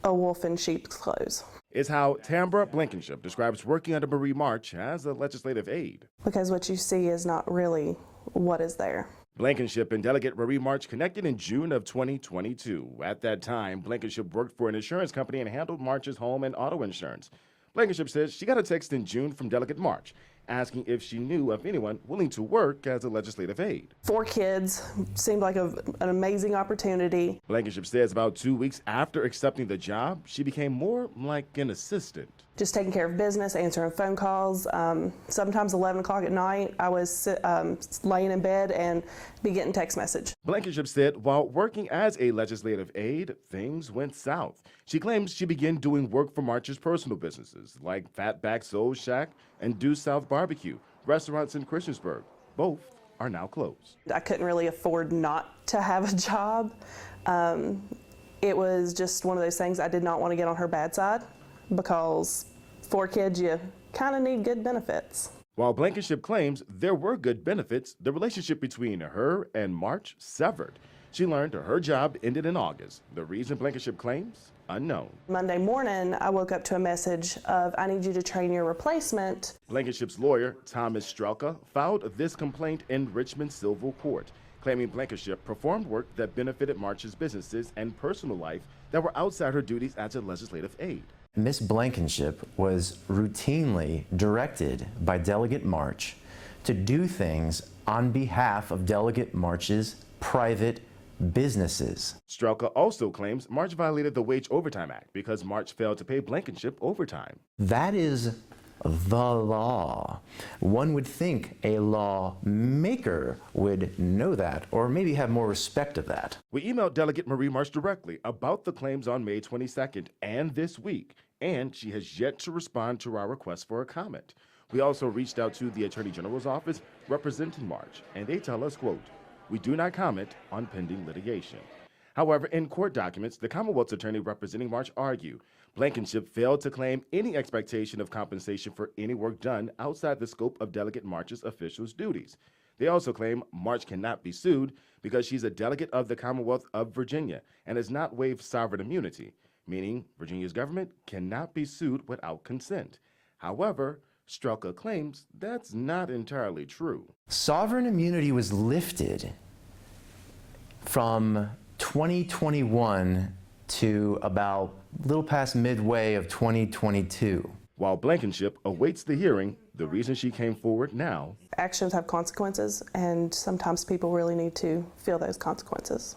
A wolf in sheep's clothes. Is how Tambra Blankenship describes working under Marie March as a legislative aide. Because what you see is not really what is there. Blankenship and Delegate Marie March connected in June of 2022. At that time, Blankenship worked for an insurance company and handled March's home and auto insurance. Blankenship says she got a text in June from Delegate March asking if she knew of anyone willing to work as a legislative aide. 4 kids seemed like an amazing opportunity. Blankenship says about 2 weeks after accepting the job, she became more like an assistant. Just taking care of business, answering phone calls. Sometimes 11 o'clock at night, I was laying in bed and be getting text message. Blankenship said while working as a legislative aide, things went south. She claims she began doing work for March's personal businesses like Fatback Soul Shack and Due South Barbecue, restaurants in Christiansburg. Both are now closed. I couldn't really afford not to have a job. It was just one of those things. I did not want to get on her bad side because 4 kids, you kind of need good benefits. While Blankenship claims there were good benefits, the relationship between her and March severed. She learned her job ended in August. The reason Blankenship claims? Unknown. Monday morning, I woke up to a message of, I need you to train your replacement. Blankenship's lawyer, Thomas Strelka, filed this complaint in Richmond Civil Court, claiming Blankenship performed work that benefited March's businesses and personal life that were outside her duties as a legislative aide. Ms. Blankenship was routinely directed by Delegate March to do things on behalf of Delegate March's private businesses. Strelka also claims March violated the Wage Overtime Act because March failed to pay Blankenship overtime. That is the law. One would think a lawmaker would know that, or maybe have more respect of that. We emailed Delegate Marie March directly about the claims on May 22nd and this week, and she has yet to respond to our request for a comment. We also reached out to the Attorney General's office representing March, and they tell us, quote, "We do not comment on pending litigation." However, in court documents, the Commonwealth's attorney representing March argued Blankenship failed to claim any expectation of compensation for any work done outside the scope of Delegate March's officials' duties. They also claim March cannot be sued because she's a delegate of the Commonwealth of Virginia and has not waived sovereign immunity, meaning Virginia's government cannot be sued without consent. However, Strelka claims that's not entirely true. Sovereign immunity was lifted from 2021 to about a little past midway of 2022. While Blankenship awaits the hearing, the reason she came forward now. Actions have consequences, and sometimes people really need to feel those consequences.